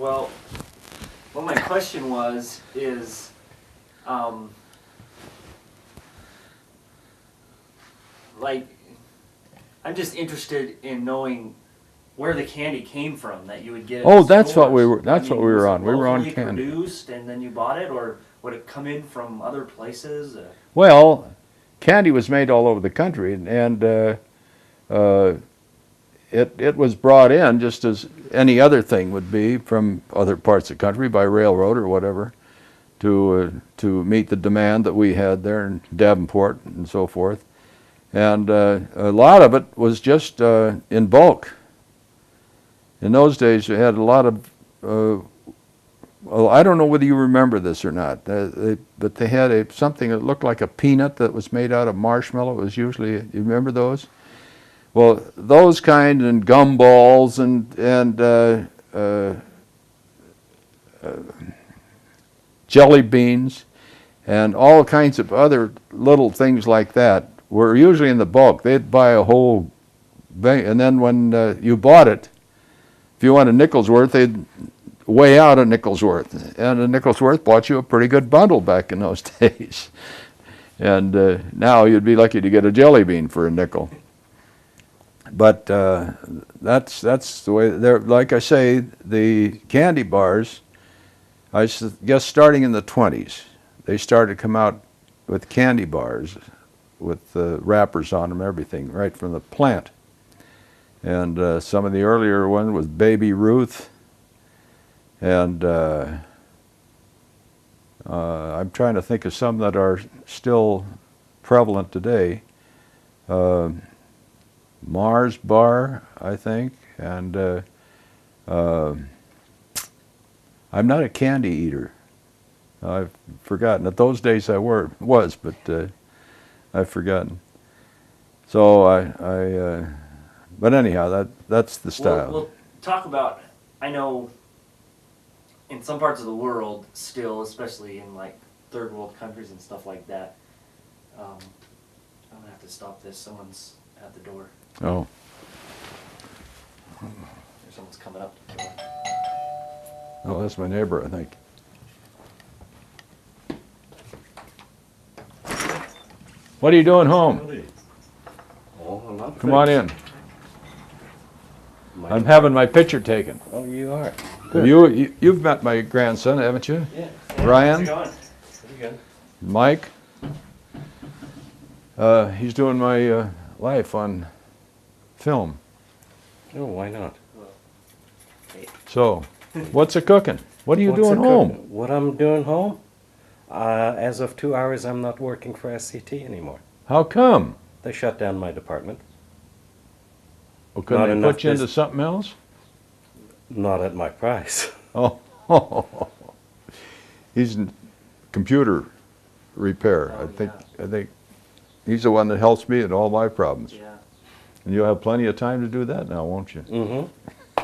Well, what my question is, like, I'm just interested in knowing where the candy came from that you would get. Oh, at that's what we stores. were. That's I mean, what we was were it on. We were on locally candy. produced and then you bought it, or would it come in from other places? Well, candy was made all over the country, and it was brought in just as any other thing would be from other parts of the country by railroad or whatever to meet the demand that we had there in Davenport and so forth. And a lot of it was just in bulk. In those days, we had a lot of. Well, I don't know whether you remember this or not, but they had something that looked like a peanut that was made out of marshmallow. It was usually, you remember those? Well, those kind and gumballs and jelly beans and all kinds of other little things like that were usually in the bulk. They'd buy a whole thing, and then when you bought it, if you wanted a nickel's worth, they'd weigh out a nickel's worth. And a nickel's worth bought you a pretty good bundle back in those days. And now you'd be lucky to get a jelly bean for a nickel. But that's the way. Like I say, the candy bars, I guess starting in the 20s, they started to come out with candy bars with wrappers on them, everything, right from the plant. And some of the earlier ones was Baby Ruth. And I'm trying to think of some that are still prevalent today. Mars Bar, I think, and I'm not a candy eater. I've forgotten. At those days I was, but I've forgotten. So but anyhow, that's the style. We'll talk about. I know. In some parts of the world, still, especially in like third world countries and stuff like that, I'm gonna have to stop this. Someone's at the door. Oh. Someone's coming up to the door. Oh, that's my neighbor, I think. What are you doing home? Oh, Come on in. I'm having my picture taken. Oh, you are. You've met my grandson, haven't you? Yeah. Ryan? How's it Pretty good. Mike? He's doing my life on film. Oh, why not? So, what's a cooking? What are you What's doing a home? cooking? What I'm doing home? As of 2 hours, I'm not working for SCT anymore. How come? They shut down my department. Well, couldn't Not they enough put you into bus- something else? Not at my price. Oh, he's in computer repair. Oh, I think he's the one that helps me in all my problems. Yeah. And you'll have plenty of time to do that now, won't you? Mm-hmm.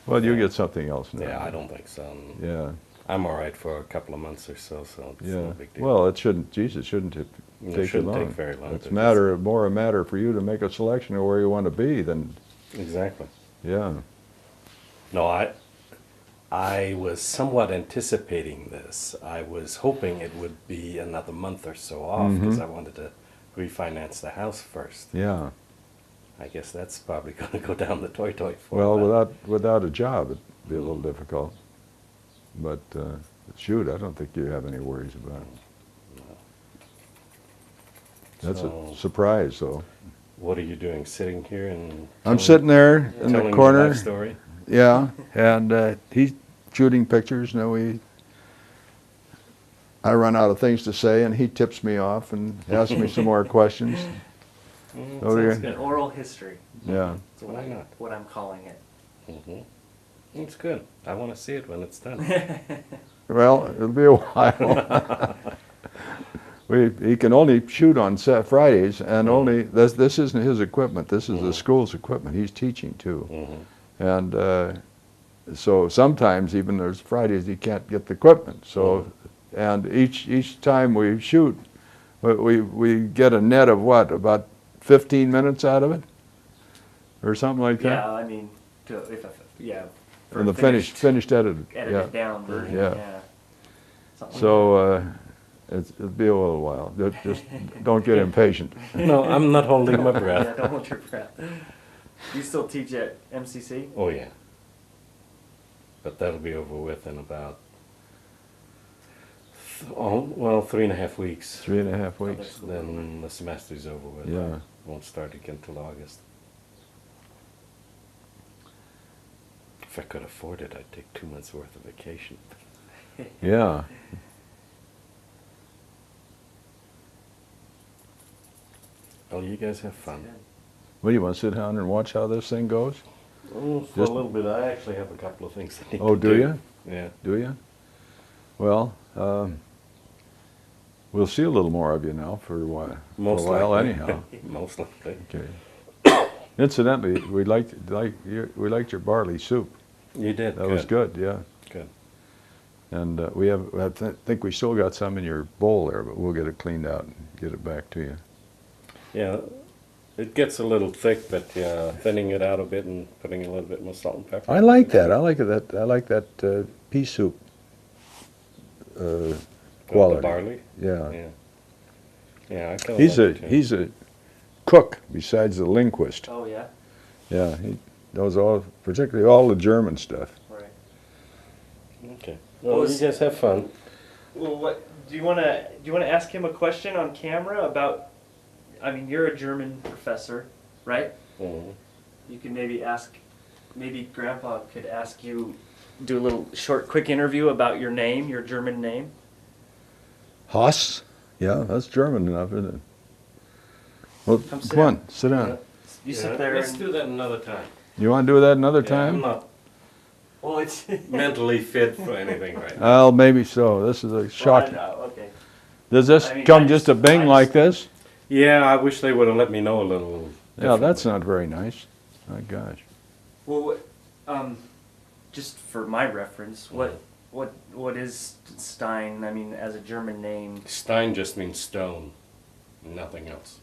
Well, you'll get something else now. Yeah, I don't think so. Yeah, I'm all right for a couple of months or so, so it's yeah. no big deal. Well, it shouldn't. Jesus, shouldn't it It take you shouldn't long? take very long It's to more a matter for you to make a selection of where you want to be than. Exactly. Yeah. No, I was somewhat anticipating this. I was hoping it would be another month or so off because I wanted to refinance the house first. Yeah. I guess that's probably going to go down the toilet for Well, a while. without a job, it'd be a little difficult. But shoot, I don't think you have any worries about it. That's So- a surprise, though. What are you doing? Sitting here and I'm sitting there in the telling corner. me that story? Yeah, and he's shooting pictures. I run out of things to say, and he tips me off and asks me some more questions. Over So it's here. an oral history. Yeah. That's Why not? what I'm calling it. Mm-hmm. It's good. I want to see it when it's done. Well, it'll be a while. He can only shoot on Fridays, and only this isn't his equipment. This is the school's equipment. He's teaching too, and so sometimes even there's Fridays he can't get the equipment. So, and each time we shoot, we get a net of what, about 15 minutes out of it, or something like that. Yeah, I mean, Or from the finished edited. edited down version. Yeah. Yeah. Something So it'll be a little while. Just don't get impatient. No, I'm not holding my like that. breath. Yeah, don't hold your breath. You still teach at MCC? Oh, yeah. But that'll be over with in about, 3.5 weeks. 3.5 weeks. that's cool. Then the semester's over with. Yeah. Won't start again till August. If I could afford it, I'd take 2 months worth of vacation. Yeah. Oh, you guys have fun. Well, you want to sit down and watch how this thing goes? Oh, for Just- a little bit. I actually have a couple of things I need Oh, to do you? Yeah. Do you? Well, we'll see a little more of you now for a while. Most for a while, likely. anyhow. Most likely. Okay. Incidentally, we liked your barley soup. You did. That was good. Yeah. Good. And I think we still got some in your bowl there, but we'll get it cleaned out and get it back to you. Yeah, it gets a little thick, but thinning it out a bit and putting a little bit more salt and pepper. I like that. I like that pea soup With quality. the barley. Yeah. Yeah. Yeah, I kind of He's a cook besides the linguist. Oh, yeah? Yeah, he knows particularly all the German stuff. Right. Okay. Well, Well, you guys have fun. Well, what do you want to ask him a question on camera about? I mean, you're a German professor, right? Mhm. You can maybe Grandpa could ask you, do a little short, quick interview about your name, your German name. Haas? Yeah, that's German enough, isn't it? Well, Come sit come on, down. sit down. You Yeah, sit there. Let's and, do that another time. You want to do that another Yeah, time? I'm not well, it's mentally fit for anything right now. Well, maybe so. This is a shock. Okay. Does this I mean, come I just just- a bing I like just- this? Yeah, I wish they would have let me know a little. Yeah, that's differently. not very nice. My gosh. Well, just for my reference, what is Stein? I mean, as a German name. Stein just means stone, nothing else.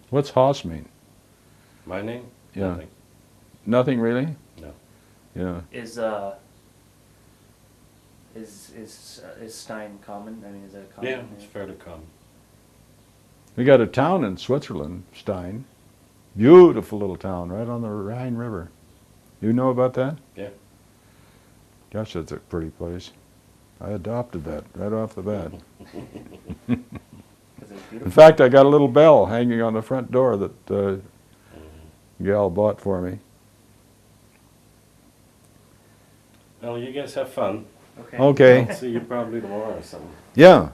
What's Haas mean? My name? Yeah. Nothing. Nothing really? No. Yeah. Is Stein common? I mean, is that a common Yeah, name? it's fairly common. We got a town in Switzerland, Stein. Beautiful little town right on the Rhine River. You know about that? Yeah. Gosh, that's a pretty place. I adopted that right off the bat. 'Cause it's In beautiful. fact, I got a little bell hanging on the front door that gal bought for me. Well, you guys have fun. Okay. Okay. I'll see you probably tomorrow or something. Yeah.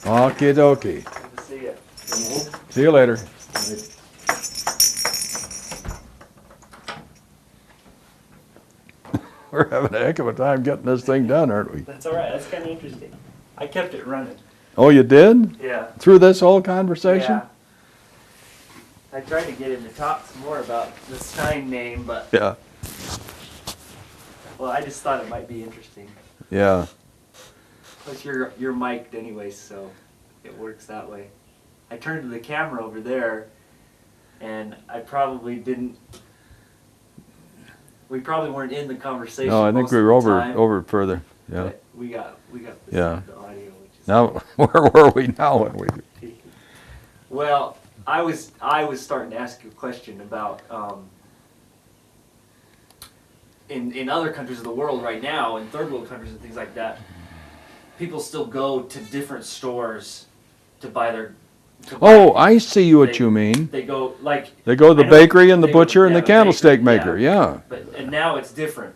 Okie dokie. Good to see you. See you later. We're having a heck of a time getting this thing done, aren't we? That's all right. That's kind of interesting. I kept it running. Oh, you did? Yeah. Through this whole conversation? Yeah. I tried to get him to talk some more about the Stein name, but Yeah. well, I just thought it might be interesting. Yeah. Plus, you're mic'd anyway, so it works that way. I turned to the camera over there, and I probably didn't. We probably weren't in the conversation. No, I think most we of were the time, over further. Yeah. but we got Yeah. the audio, which is Now, where were we now when we? Well, I was starting to ask you a question about in other countries of the world right now, in third world countries and things like that, people still go to different stores to buy their. To buy- Oh, I see what you mean. They go like. They go to the I know bakery and the they go- butcher and yeah, the candlestick bakery, maker. Yeah. And now it's different,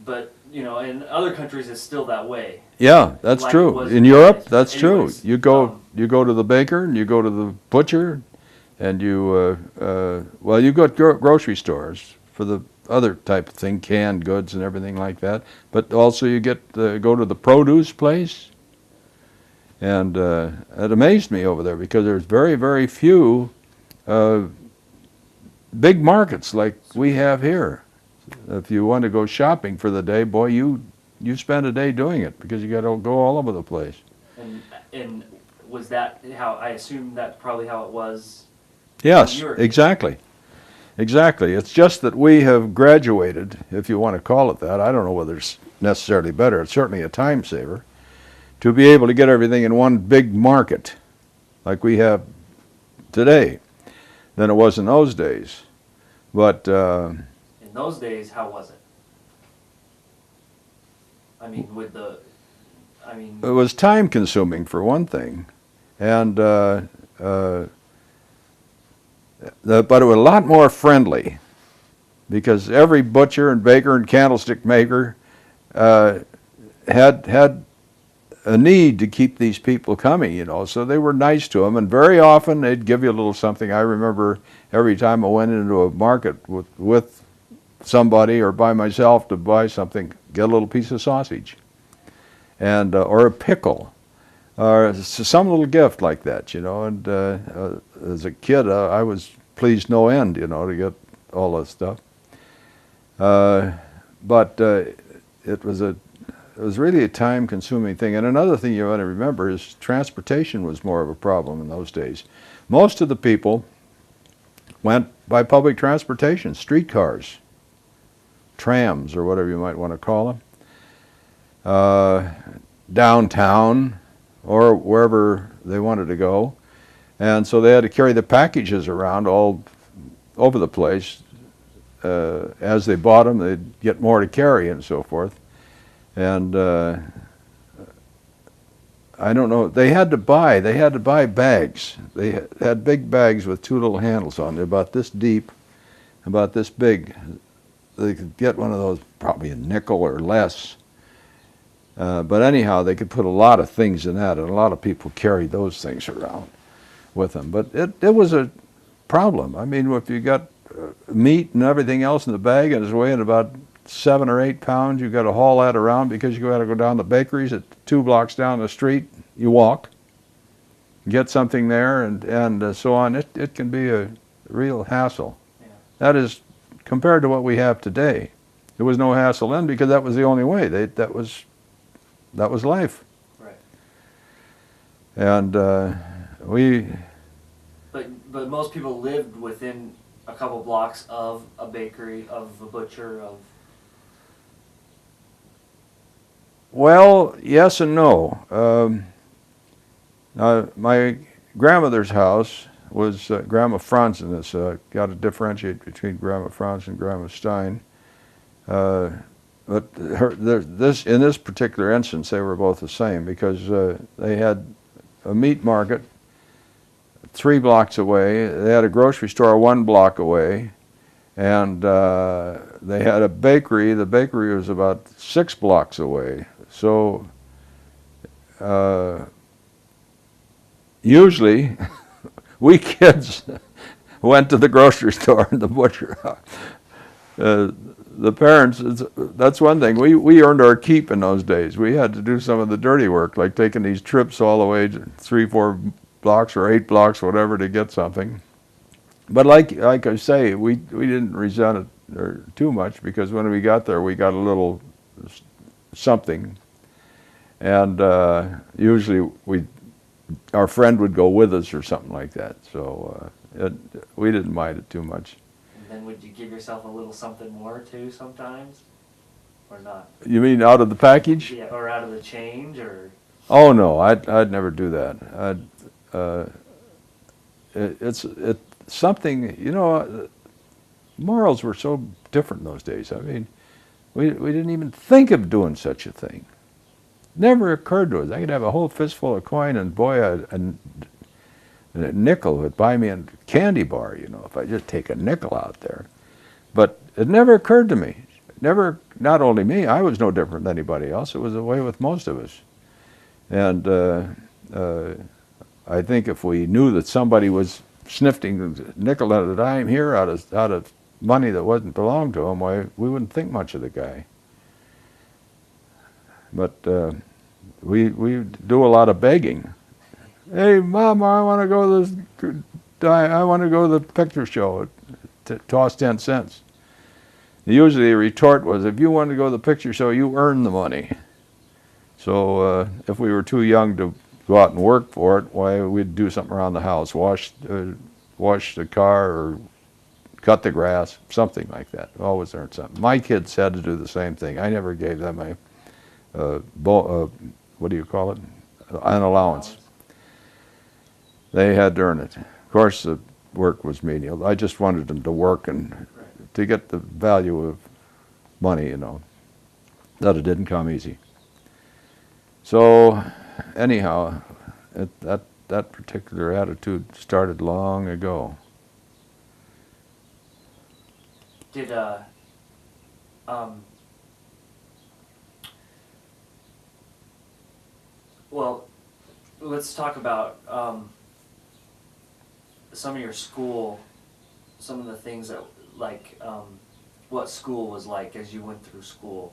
but in other countries it's still that way. Yeah, that's Like it true. was In in Europe, Paris. that's true. Anyways, You go to the baker and you go to the butcher, and you you go to grocery stores for the other type of thing, canned goods and everything like that. But also you go to the produce place, and it amazed me over there because there's very, very few big markets like we have here. If you want to go shopping for the day, boy, you spend a day doing it because you got to go all over the place. And was that how I assume that's probably how it was? Yes, Europe. exactly. Exactly. It's just that we have graduated, if you want to call it that. I don't know whether it's necessarily better. It's certainly a time saver to be able to get everything in one big market like we have today than it was in those days. But In those days, how was it? I mean, it was time consuming for one thing, and but it was a lot more friendly because every butcher and baker and candlestick maker had a need to keep these people coming, you know, so they were nice to them, and very often they'd give you a little something. I remember every time I went into a market with somebody or by myself to buy something, get a little piece of sausage, and or a pickle, or some little gift like that, you know. And as a kid, I was pleased no end, you know, to get all that stuff. But it was really a time-consuming thing. And another thing you want to remember is transportation was more of a problem in those days. Most of the people went by public transportation, streetcars, trams, or whatever you might want to call them, downtown or wherever they wanted to go. And so they had to carry the packages around all over the place. As they bought them, they'd get more to carry and so forth. And I don't know, they had to buy bags. They had big bags with two little handles on. They're about this deep, about this big. They could get one of those, probably a nickel or less. But anyhow, they could put a lot of things in that, and a lot of people carried those things around with them. But it was a problem. I mean, if you got meat and everything else in the bag and it's weighing about 7 or 8 pounds, you got to haul that around because you got to go down the bakeries at 2 blocks down the street. You walk, get something there, and so on. It can be a real hassle. Yeah. That is compared to what we have today. There was no hassle then because that was the only way. That was life. Right. And But most people lived within a couple blocks of a bakery, of a butcher, of. Well, yes and no. My grandmother's house was Grandma Franzen. It's got to differentiate between Grandma Franz and Grandma Stein. But in this particular instance, they were both the same because they had a meat market 3 blocks away. They had a grocery store 1 block away, and they had a bakery. The bakery was about 6 blocks away. So usually we kids went to the grocery store and the butcher. The parents, that's one thing. We earned our keep in those days. We had to do some of the dirty work, like taking these trips all the way to 3-4 blocks or 8 blocks, whatever, to get something. But like I say, we didn't resent it too much because when we got there, we got a little something, and usually our friend would go with us or something like that. So we didn't mind it too much. And then would you give yourself a little something more too sometimes, or not? You mean out of the package? Yeah, or out of the change, or. Oh no, I'd never do that. It's something, you know. Morals were so different in those days. I mean, we didn't even think of doing such a thing. Never occurred to us. I could have a whole fistful of coin, and boy, a nickel would buy me a candy bar, you know, if I just take a nickel out there. But it never occurred to me. Never, not only me, I was no different than anybody else. It was the way with most of us. And I think if we knew that somebody was snifting a nickel at a dime here out of money that wasn't belonged to him, why, we wouldn't think much of the guy. But we do a lot of begging. Hey, Mama, I want to go to the picture show. Toss 10 cents. Usually the retort was, if you want to go to the picture show, you earn the money. So if we were too young to go out and work for it, why, we'd do something around the house, wash the car or cut the grass, something like that. Always earned something. My kids had to do the same thing. I never gave them what do you call it? An allowance. They had to earn it. Of course, the work was menial. I just wanted them to work and to get the value of money, you know. That it didn't come easy. So, anyhow, that particular attitude started long ago. Did well, let's talk about some of your school, some of the things that, like, what school was like as you went through school.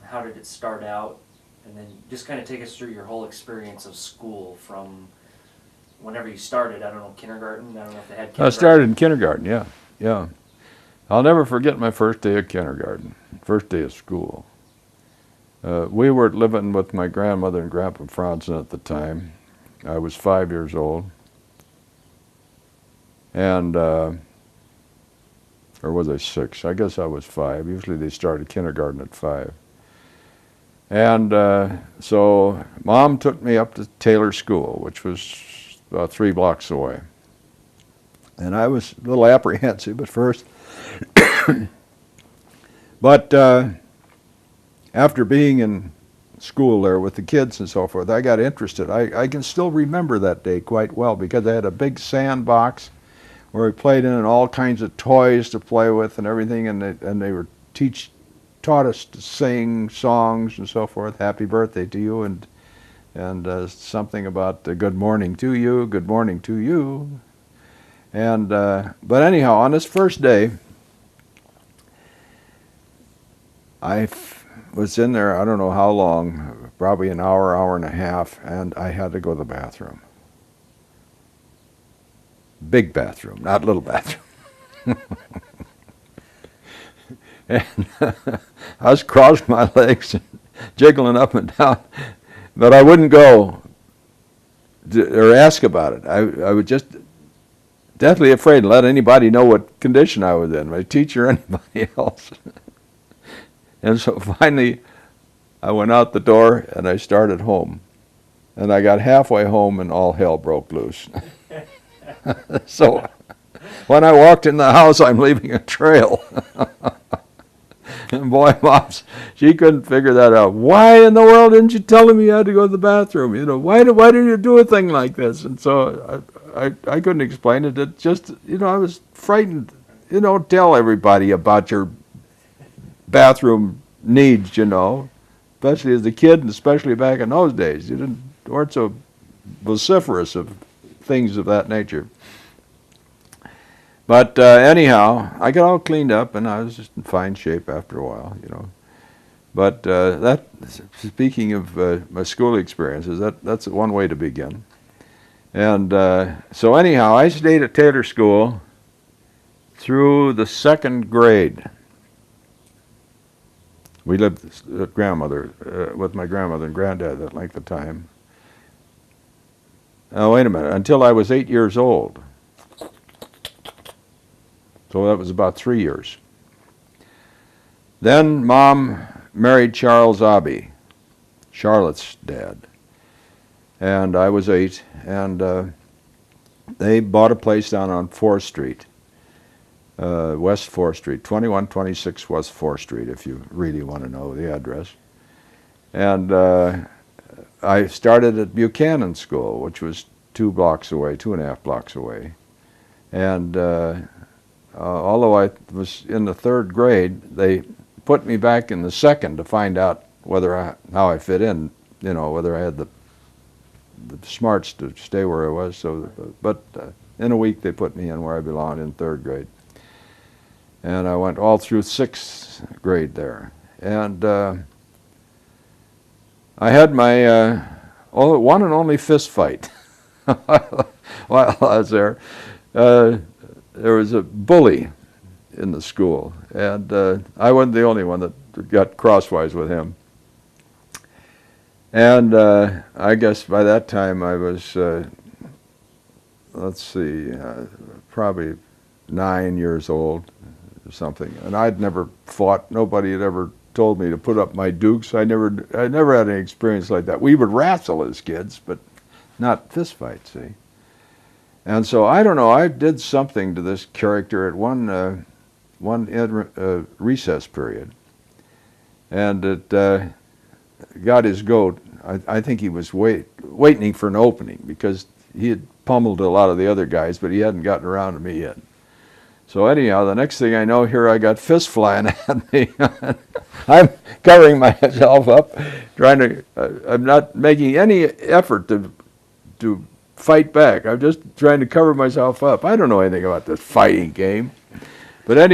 How did it start out? And then just kind of take us through your whole experience of school from whenever you started. I don't know, kindergarten? I don't know if they had kindergarten. I started in kindergarten, yeah. I'll never forget my first day of kindergarten, first day of school. We were living with my grandmother and Grandpa Franzen at the time. I was 5 years old. And, or was I 6? I guess I was 5. Usually they started kindergarten at 5. And so Mom took me up to Taylor School, which was about 3 blocks away. And I was a little apprehensive at first. But after being in school there with the kids and so forth, I got interested. I can still remember that day quite well because I had a big sandbox where we played in and all kinds of toys to play with and everything, and they were taught us to sing songs and so forth. Happy birthday to you, and something about good morning to you, good morning to you. And but anyhow, on this first day, I was in there, I don't know how long, probably an hour, hour and a half, and I had to go to the bathroom. Big bathroom, not little bathroom. And I was crossing my legs and jiggling up and down, but I wouldn't go or ask about it. I was just deathly afraid to let anybody know what condition I was in, my teacher or anybody else. And so finally, I went out the door and I started home. And I got halfway home and all hell broke loose. So when I walked in the house, I'm leaving a trail. And boy, Mom, she couldn't figure that out. Why in the world didn't you tell me you had to go to the bathroom? You know, why did you do a thing like this? And so I couldn't explain it. It just, you know, I was frightened. You don't tell everybody about your bathroom needs, you know, especially as a kid, and especially back in those days. You weren't so vociferous of things of that nature. But anyhow, I got all cleaned up, and I was just in fine shape after a while, you know. But speaking of my school experiences, that's one way to begin. And so anyhow, I stayed at Taylor School through the 2nd grade. We lived with my grandmother and granddad at length of time. Oh, wait a minute, until I was 8 years old. So that was about 3 years. Then Mom married Charles Abbey, Charlotte's dad. And I was 8, and they bought a place down on 4th Street, West 4th Street, 2126 West 4th Street, if you really want to know the address. And I started at Buchanan School, which was 2.5 blocks away. And although I was in the 3rd grade, they put me back in the 2nd to find out how I fit in, you know, whether I had the smarts to stay where I was. So, but in a week they put me in where I belonged in 3rd grade. And I went all through 6th grade there. And I had my one and only fist fight while I was there. There was a bully in the school, and I wasn't the only one that got crosswise with him. And I guess by that time I was, let's see, probably 9 years old or something, and I'd never fought. Nobody had ever told me to put up my dukes. I never had any experience like that. We would wrestle as kids, but not fist fight, see. And so I don't know. I did something to this character at one recess period, and it got his goat. I think he was waiting for an opening because he had pummeled a lot of the other guys, but he hadn't gotten around to me yet. So anyhow, the next thing I know, here I got fists flying at me. I'm covering myself up, trying to. I'm not making any effort to fight back. I'm just trying to cover myself up. I don't know anything about this fighting game, but anyway.